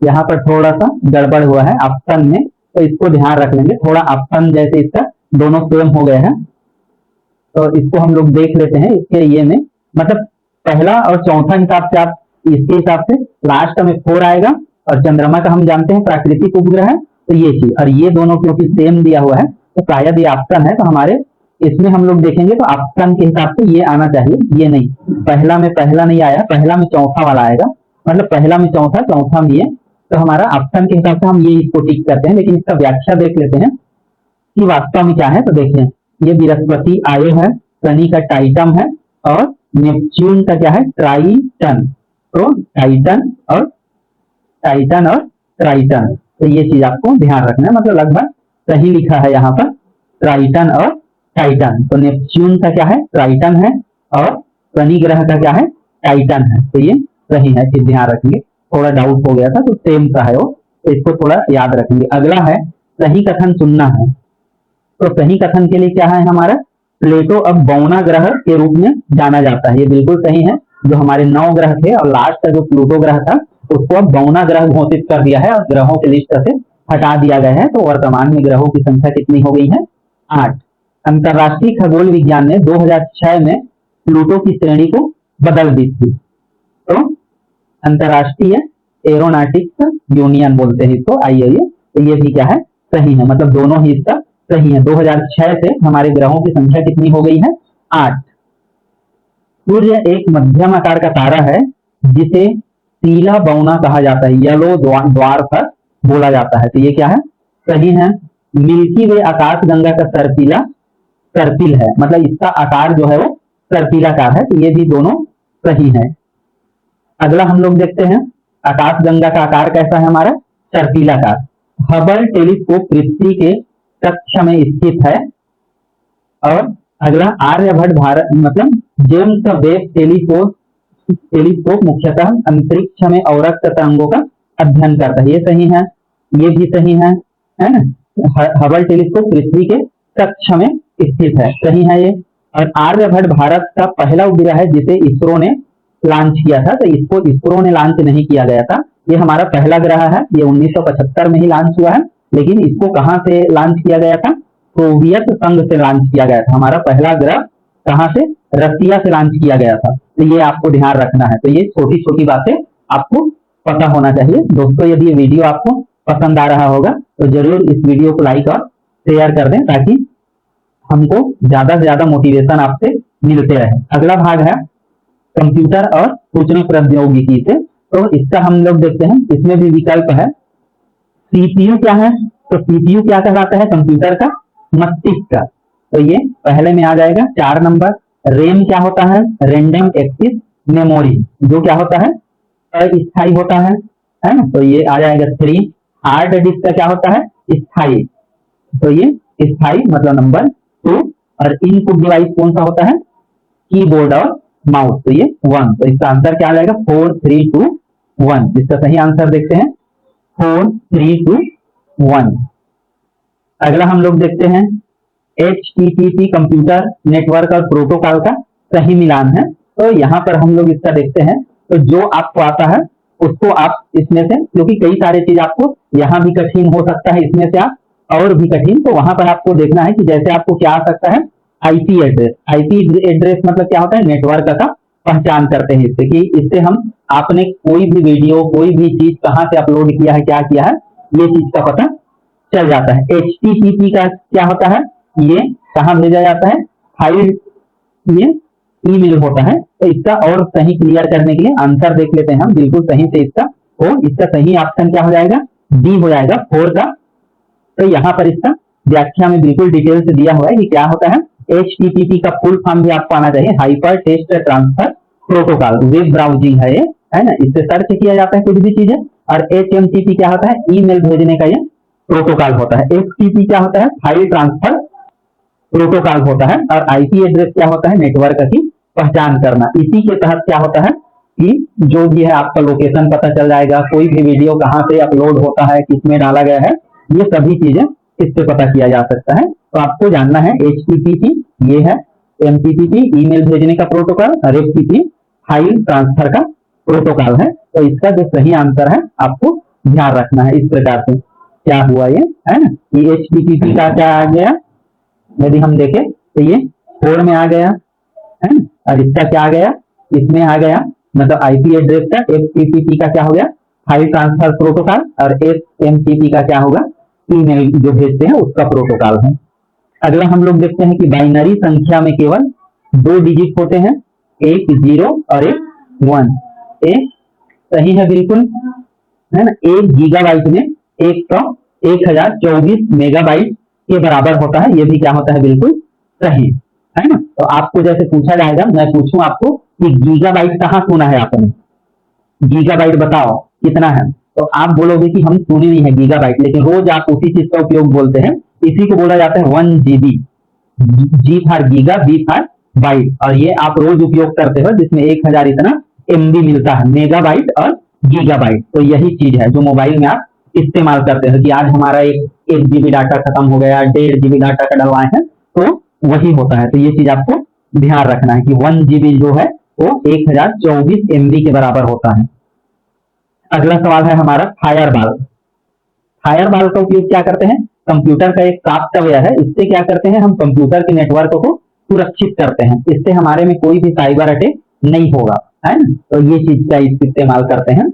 यहाँ पर थोड़ा सा गड़बड़ हुआ है ऑप्शन में, तो इसको ध्यान रख लेंगे, थोड़ा ऑप्शन जैसे इसका दोनों सेम हो गए हैं, तो इसको हम लोग देख लेते हैं। इसके ये में मतलब पहला और चौथा हिसाब से आप इसके हिसाब से लास्ट में 4 आएगा, और चंद्रमा का हम जानते हैं प्राकृतिक उपग्रह है, तो ये चीज, और ये दोनों क्योंकि सेम दिया हुआ है तो शायद ये ऑप्शन है, तो हमारे इसमें हम लोग देखेंगे तो ऑप्शन के हिसाब से ये आना चाहिए, ये नहीं, पहला में पहला नहीं आया, पहला में चौथा वाला आएगा, मतलब पहला में चौथा, चौथा में ये, तो हमारा ऑप्शन के हिसाब से हम ये इसको टिक करते हैं। लेकिन इसका व्याख्या देख लेते हैं कि वास्तव में क्या है। तो देखें, ये बृहस्पति आयो है, शनि का टाइटन है, और नेपच्यून का क्या है, ट्राइटन। तो टाइटन और ट्राइटन, तो ये चीज आपको ध्यान रखना है, मतलब लगभग सही लिखा है यहाँ पर ट्राइटन और टाइटन। तो नेपच्यून का क्या है? ट्राइटन है, और शनि ग्रह का क्या है? टाइटन है। तो ये सही है, चीज ध्यान रखेंगे। थोड़ा डाउट हो गया था, तो सेम का है वो, तो इसको थोड़ा याद रखेंगे। अगला है सही कथन चुनना है। तो सही कथन के लिए क्या है हमारा? प्लेटो अब बौना ग्रह के रूप में जाना जाता है। ये बिल्कुल सही है। जो हमारे 9 ग्रह थे और लास्ट का जो प्लूटो ग्रह था उसको अब बौना ग्रह घोषित कर दिया है और ग्रहों की लिस्ट से हटा दिया गया है। तो वर्तमान में ग्रहों की संख्या कितनी हो गई है? 8। अंतरराष्ट्रीय खगोल विज्ञान ने 2006 में प्लूटो की श्रेणी को बदल दी थी। तो अंतरराष्ट्रीय एरोनॉटिक्स यूनियन बोलते हैं इसको, IAEA। तो ये भी क्या है? सही है, मतलब दोनों ही इसका सही है। 2006 से हमारे ग्रहों की संख्या कितनी हो गई है? 8। सूर्य एक मध्यम आकार का तारा है जिसे पीला बौना कहा जाता है, येलो ड्वार्फ बोला जाता है। तो ये क्या है? सही है। मिल्की वे आकाशगंगा का सर्पिल है, मतलब इसका आकार जो है वो सर्पिलाकार है। तो ये भी दोनों सही है। अगला हम लोग देखते हैं आकाशगंगा का आकार कैसा है हमारा? सर्पिलाकार। हबल टेलीस्कोप पृथ्वी के कक्ष में स्थित है। और अगला आर्यभट्ट भारत मतलब जेम्स वेब टेलीस्कोप मुख्यतः अंतरिक्ष में अवरक्त तरंगों का अध्ययन करता है। ये सही है, ये भी सही है ना? हबल टेलीस्कोप पृथ्वी के कक्ष में स्थित है, सही है ये। और आर्यभट्ट भारत का पहला उपग्रह है जिसे इसरो ने लॉन्च किया था। तो इसको इसरो ने लॉन्च नहीं किया गया था, ये हमारा पहला ग्रह है। ये 1975 में ही लॉन्च हुआ है, लेकिन इसको कहां से लॉन्च किया गया था? सोवियत संघ से लॉन्च किया गया था। हमारा पहला ग्रह कहां से? रसिया से लॉन्च किया गया था। तो ये आपको ध्यान रखना है। तो ये छोटी छोटी बातें आपको पता होना चाहिए। दोस्तों, यदि ये वीडियो आपको पसंद आ रहा होगा तो जरूर इस वीडियो को लाइक और शेयर कर दें, ताकि हमको ज्यादा से ज्यादा मोटिवेशन आपसे मिलते रहे। अगला भाग है कंप्यूटर और सूचना प्रौद्योगिकी से। तो इसका हम लोग देखते हैं, इसमें भी विकल्प है। सीपीयू क्या है? तो सीपीयू क्या कहलाता है? कंप्यूटर का मस्तिष्क का। तो ये पहले में आ जाएगा 4 नंबर। रैम क्या होता है? रैंडम एक्सेस मेमोरी, जो क्या होता है? अस्थायी होता है ना? तो ये आ जाएगा 3। हार्ड डिस्क का क्या होता है? स्थायी। तो ये स्थायी मतलब नंबर 2। और इनपुट डिवाइस कौन सा होता है? कीबोर्ड और माउस। तो ये 1। तो इसका आंसर क्या आ जाएगा? 4 3 2 1। इसका सही आंसर देखते हैं, 4 3 2 1। अगला हम लोग देखते हैं HTTP कंप्यूटर नेटवर्क और प्रोटोकॉल का सही मिलान है। तो यहाँ पर हम लोग इसका देखते हैं। तो जो आपको आता है उसको आप इसमें से, क्योंकि कई सारे चीज आपको यहाँ भी कठिन हो सकता है, इसमें से आप और भी कठिन, तो वहां पर आपको देखना है कि जैसे आपको क्या आ सकता है? IP address. आईपी एड्रेस मतलब क्या होता है? नेटवर्क का पहचान करते हैं इससे, कि इससे हम आपने कोई भी वीडियो कोई भी चीज कहाँ से अपलोड किया है, क्या किया है, ये चीज का पता चल जाता है। HTTP का क्या होता है? ये कहाँ भेजा जाता है? फाइल, ये ईमेल होता है। तो इसका और सही क्लियर करने के लिए आंसर देख लेते हैं हम, बिल्कुल सही से इसका। तो इसका सही ऑप्शन क्या हो जाएगा? डी हो जाएगा, 4 का। तो यहाँ पर इसका व्याख्या में बिल्कुल डिटेल से दिया हुआ है कि क्या होता है। HTTP का फुल फॉर्म भी आपको आना चाहिए, hyper text transfer protocol. Web browsing है ये, है ना? इससे सर्च किया जाता है कुछ भी चीजें। और HMTP क्या होता है? ईमेल भेजने का ये प्रोटोकॉल होता है। FTP क्या होता है? फाइल ट्रांसफर प्रोटोकॉल होता है। और IP एड्रेस क्या होता है? नेटवर्क की पहचान करना। इसी के तहत क्या होता है कि जो भी है आपका लोकेशन पता चल जाएगा, कोई भी वीडियो कहाँ से अपलोड होता है, किसमें डाला गया है, ये सभी चीजें इससे पता किया जा सकता है। तो आपको जानना है HTTP ये है, MTTP ईमेल भेजने का प्रोटोकॉल, और FTP फाइल ट्रांसफर का प्रोटोकॉल है। तो इसका जो सही आंसर है आपको ध्यान रखना है। इस प्रकार से क्या हुआ ये, है ना? ये HTTP का क्या आ गया? यदि हम देखें तो ये 4 में आ गया है ना? और इसका क्या आ गया? इसमें आ गया, मतलब IP एड्रेस का। FTP का क्या हो गया? File transfer protocol. और SMTP का क्या होगा? ईमेल जो भेजते हैं उसका प्रोटोकॉल है। अगला हम लोग देखते हैं कि बाइनरी संख्या में केवल 2 डिजिट होते हैं, एक 0 और एक 1। एक सही है बिल्कुल, है ना? 1 गीगाबाइट में 1024 मेगाबाइट के बराबर होता है। ये भी क्या होता है? बिल्कुल सही, है ना? तो आपको जैसे पूछा जाएगा, मैं पूछूं आपको कि गीगाबाइट कहाँ सुना है आपने? गीगाबाइट बताओ कितना है? तो आप बोलोगे कि हम सुने नहीं है गीगाबाइट, लेकिन रोज आप उसी चीज का उपयोग बोलते हैं इसी को बोला जाता है 1 GB। G for giga, B for byte, और ये आप रोज उपयोग करते हो, जिसमें 1000 इतना MB मिलता है, मेगाबाइट और गीगाबाइट। तो यही चीज है जो मोबाइल में आप इस्तेमाल करते हो कि आज हमारा एक GB डाटा खत्म हो गया, 1.5 GB डाटा का डलवाए हैं, तो वही होता है। तो ये चीज आपको ध्यान रखना है कि 1 GB जो है वो 1024 MB के बराबर होता है। अगला सवाल है हमारा फायरवॉल। फायरवॉल का उपयोग क्या करते हैं? कंप्यूटर का एक सॉफ्टवेयर है, इससे क्या करते हैं हम कंप्यूटर के नेटवर्क को सुरक्षित करते हैं, इससे हमारे में कोई भी साइबर अटैक नहीं होगा, है ना। तो ये चीज का इस्तेमाल करते हैं।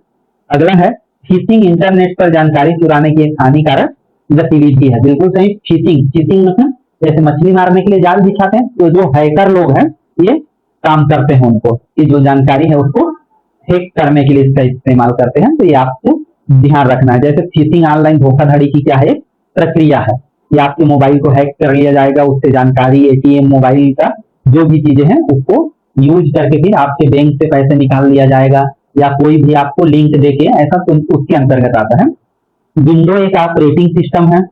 अगला है फिशिंग, इंटरनेट पर जानकारी चुराने की एक हानिकारक गतिविधि है। बिल्कुल सही, फिशिंग। फिशिंग मतलब जैसे मछली मारने के लिए जाल बिछाते हैं, तो जो हैकर लोग हैं ये काम करते हैं उनको कि जो जानकारी है उसको हैक करने के लिए इसका इस्तेमाल करते हैं। तो ये आपको ध्यान रखना है। जैसे फिशिंग ऑनलाइन धोखाधड़ी की क्या है, एक प्रक्रिया है कि आपके मोबाइल को हैक कर लिया जाएगा, उससे जानकारी, ATM, मोबाइल का जो भी चीजें हैं उसको यूज करके फिर आपके बैंक से पैसे निकाल लिया जाएगा, या कोई भी आपको लिंक देके, ऐसा तो उसके अंतर्गत आता है। विंडो एक ऑपरेटिंग सिस्टम है,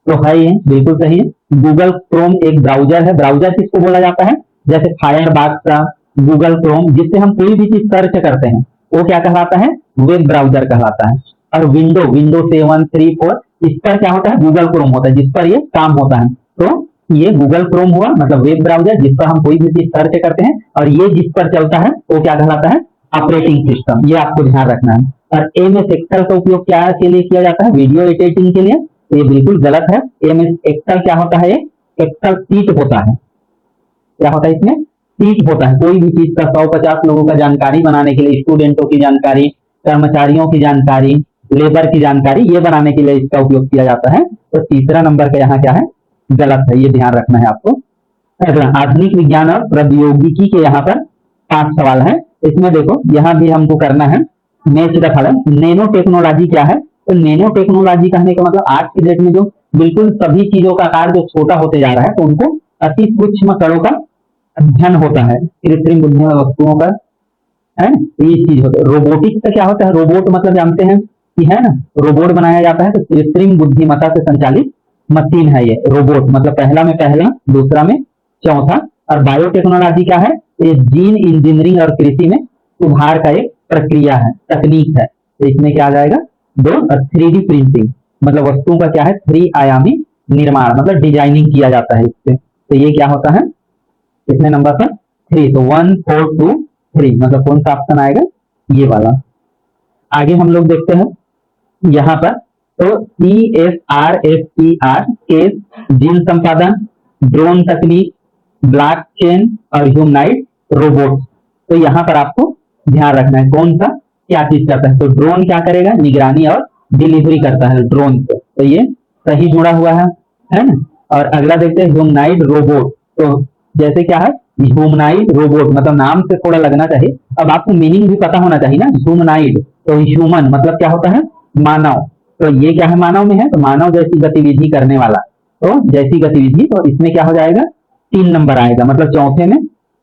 तो है ये बिल्कुल सही है। गूगल क्रोम एक ब्राउजर है। ब्राउजर किसको बोला जाता है? जैसे फायरबॉक्स का, गूगल क्रोम, जिससे हम कोई भी चीज सर्च करते हैं वो क्या कहलाता है? वेब ब्राउजर कहलाता है। और विंडो 7, 3, 4, इस पर क्या होता है? गूगल क्रोम होता है, जिस पर ये काम होता है। तो ये गूगल क्रोम हुआ, मतलब वेब ब्राउजर, जिस पर हम कोई भी चीज सर्च करते हैं, और ये जिस पर चलता है वो क्या कहलाता है? Operating system. ये आपको ध्यान रखना है। और MS एक्सेल का उपयोग क्या के लिए किया जाता है? वीडियो एडिटिंग के लिए। तो ये बिल्कुल गलत है। MS एक्सेल क्या होता है? एक्सेल शीट होता है। क्या होता है इसमें? शीट होता है। कोई भी चीज का 150 लोगों का जानकारी बनाने के लिए, स्टूडेंटों की जानकारी, कर्मचारियों की जानकारी, लेबर की जानकारी, ये बनाने के लिए इसका उपयोग किया जाता है। तो तीसरा नंबर का यहाँ क्या है? गलत है, ये ध्यान रखना है आपको। अगला आधुनिक विज्ञान और प्रौद्योगिकी के यहाँ पर 5 सवाल है। इसमें देखो यहाँ भी हमको करना है match the following. Nano technology क्या है? तो नैनो टेक्नोलॉजी कहने का मतलब आज की डेट में जो बिल्कुल सभी चीजों का आकार जो छोटा होते जा रहा है, तो उनको अति सूक्ष्म कणों का अध्ययन होता है, कृत्रिम बुद्धिमान वस्तुओं का, है ना। तो ये चीज होता है। रोबोटिक्स का क्या होता है? रोबोट मतलब जानते हैं कि, है ना, रोबोट बनाया जाता है, तो कृत्रिम बुद्धिमत्ता से संचालित मशीन है ये रोबोट। मतलब पहला में पहला, दूसरा में चौथा। और बायोटेक्नोलॉजी क्या है? ये जीन इंजीनियरिंग और कृषि में सुधार का एक प्रक्रिया है, तकनीक है। तो इसमें क्या आ जाएगा? 2। और 3D प्रिंटिंग मतलब वस्तुओं का क्या है? 3 आयामी निर्माण, मतलब डिजाइनिंग किया जाता है इससे। तो ये क्या होता है इसमें नंबर पर? 3। तो 1, 4, 2, 3 मतलब कौन सा ऑप्शन आएगा? ये वाला। आगे हम लोग देखते हैं यहाँ पर, तो CSRFPR केस, जीन संपादन, ड्रोन तकनीक, ब्लॉकचेन और ह्यूमनॉइड रोबोट। तो यहाँ पर आपको ध्यान रखना है कौन सा क्या चीज करता है। तो ड्रोन क्या करेगा? निगरानी और डिलीवरी करता है ड्रोन से। तो ये सही जुड़ा हुआ है ना। और अगला देखते हैं ह्यूमनॉइड रोबोट। तो जैसे क्या है? ह्यूमनॉइड रोबोट मतलब नाम से थोड़ा लगना चाहिए, अब आपको मीनिंग भी पता होना चाहिए ना। ह्यूमनॉइड तो ह्यूमन मतलब क्या होता है? मानव। तो ये क्या है? मानव में है, तो मानव जैसी गतिविधि करने वाला। तो जैसी गतिविधि, तो इसमें क्या हो जाएगा? 3 नंबर आएगा, मतलब चौथे में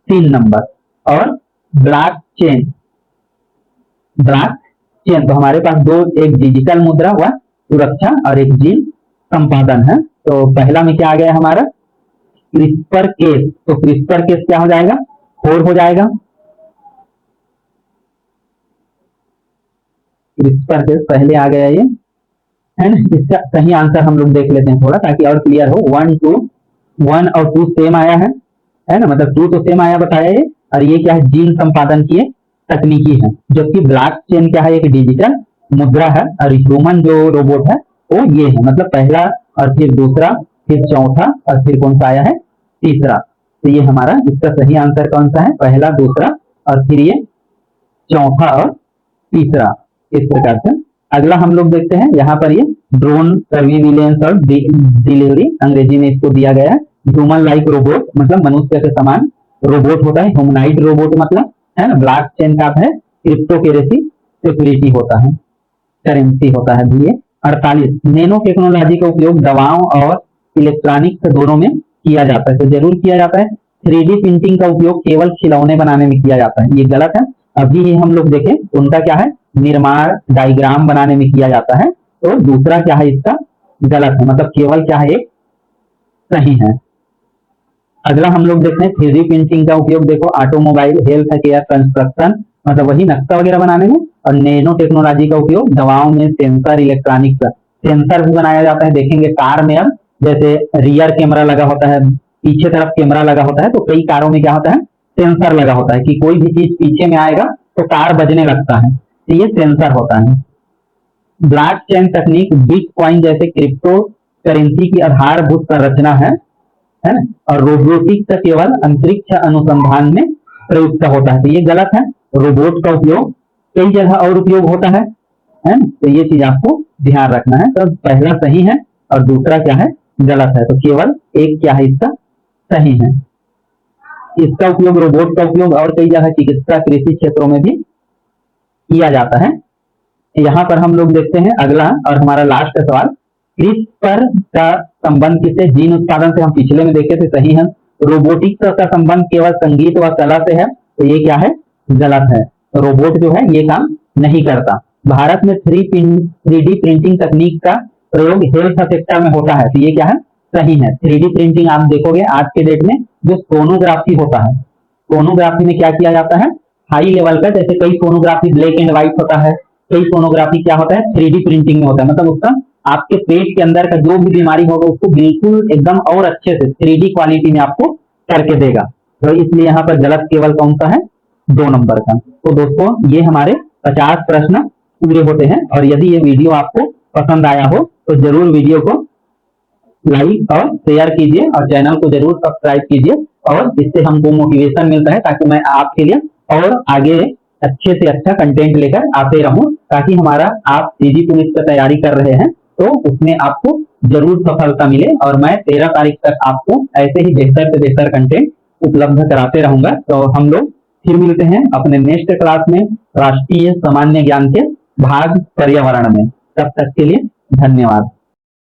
3 नंबर। और ब्लॉकचेन, ब्लॉकचेन तो हमारे पास दो, एक डिजिटल मुद्रा हुआ सुरक्षा और एक जीन संपादन है। तो पहला में क्या आ गया हमारा? CRISPR case. तो क्रिस्पर केस क्या हो जाएगा? 4 हो जाएगा। क्रिस्पर केस पहले आ गया ये, है ना। इसका सही आंसर हम लोग देख लेते हैं थोड़ा, ताकि और क्लियर हो। 1 और 2 सेम आया है ना, मतलब 2 तो सेम आया बताया ये। और ये क्या है? जीन संपादन की एक तकनीकी है। जबकि ब्लॉकचेन क्या है? एक डिजिटल मुद्रा है। और ह्यूमन जो रोबोट है वो ये है, मतलब पहला और फिर दूसरा, फिर चौथा और फिर कौन सा आया है? तीसरा। तो ये हमारा इसका सही आंसर कौन सा है? पहला, दूसरा और फिर ये चौथा और तीसरा, इस प्रकार से। अगला हम लोग देखते हैं यहाँ पर ये ड्रोन सर्विलेंस और डिलीवरी, अंग्रेजी में इसको दिया गया है। ह्यूमन लाइक रोबोट मतलब मनुष्य के समान रोबोट होता है। ह्यूमनाइड रोबोट मतलब, है ना, ब्लॉकचेन का है क्रिप्टोकरेंसी सिक्योरिटी होता है, करेंसी होता है। ये 48 नैनो टेक्नोलॉजी का उपयोग दवाओं और इलेक्ट्रॉनिक्स दोनों में किया जाता है। तो जरूर किया जाता है। 3D प्रिंटिंग का उपयोग केवल खिलौने बनाने में किया जाता है, ये गलत है। अभी ही हम लोग देखें उनका क्या है? निर्माण डायग्राम बनाने में किया जाता है। तो दूसरा क्या है इसका? गलत है, मतलब केवल क्या है, एक सही है। अगला हम लोग देखते हैं 3D प्रिंटिंग का उपयोग। देखो ऑटोमोबाइल, हेल्थ केयर, कंस्ट्रक्शन, मतलब वही नक्शा वगैरह बनाने में। और नैनो टेक्नोलॉजी का उपयोग दवाओं में, सेंसर, इलेक्ट्रॉनिक्स, सेंसर भी बनाया जाता है। देखेंगे कार में अब जैसे रियर कैमरा लगा होता है, पीछे तरफ कैमरा लगा होता है, तो कई कारों में क्या होता है, सेंसर लगा होता है कि कोई भी चीज पीछे में आएगा तो कार बजने लगता है, तो ये सेंसर होता है। ब्लॉकचेन तकनीक बिटकॉइन जैसे क्रिप्टो करेंसी की आधारभूत संरचना है ना। और रोबोटिक्स का केवल अंतरिक्ष अनुसंधान में प्रयुक्त होता है, तो ये गलत है। रोबोट का उपयोग कई जगह और उपयोग होता है ना, तो ये चीज आपको ध्यान रखना है। तो पहला सही है और दूसरा क्या है, गलत है, तो केवल एक क्या है इसका सही है। इसका उपयोग, रोबोट का उपयोग और कई जगह चिकित्सा, कृषि क्षेत्रों में भी किया जाता है। यहाँ पर हम लोग देखते हैं अगला और हमारा लास्ट सवाल, क्रिस्पर का संबंध किससे, जीन उत्पादन से हम पिछले में देखे थे, सही है। रोबोटिक्स का संबंध केवल संगीत व कला से है, तो ये क्या है, गलत है। रोबोट जो है ये काम नहीं करता। भारत में 3D प्रिंटिंग तकनीक का प्रयोग हेल्थ सेक्टर में होता है, तो ये क्या है, सही है। 3D प्रिंटिंग आप देखोगे आज के डेट में जो सोनोग्राफी होता है, सोनोग्राफी में क्या किया जाता है, हाई लेवल का, जैसे कई सोनोग्राफी ब्लैक एंड व्हाइट होता है, कई सोनोग्राफी क्या होता है, 3D प्रिंटिंग में होता है, मतलब उसका आपके पेट के अंदर का जो भी बीमारी होगा उसको बिल्कुल एकदम और अच्छे से 3D क्वालिटी में आपको करके देगा। तो इसलिए यहाँ पर गलत केवल कौन सा है, 2 नंबर का। तो दोस्तों ये हमारे 50 प्रश्न पूरे होते हैं। और यदि ये वीडियो आपको पसंद आया हो तो जरूर वीडियो को लाइक और शेयर कीजिए और चैनल को जरूर सब्सक्राइब कीजिए, और इससे हमको मोटिवेशन मिलता है ताकि मैं आपके लिए और आगे अच्छे से अच्छा कंटेंट लेकर आते रहूं, ताकि हमारा आप सीजी पुलिस की तैयारी कर रहे हैं तो उसमें आपको जरूर सफलता मिले। और मैं 13 तारीख तक आपको ऐसे ही बेहतर से बेहतर कंटेंट उपलब्ध कराते रहूंगा। तो हम लोग फिर मिलते हैं अपने नेक्स्ट क्लास में, राष्ट्रीय सामान्य ज्ञान के भाग पर्यावरण में। तब तक के लिए धन्यवाद।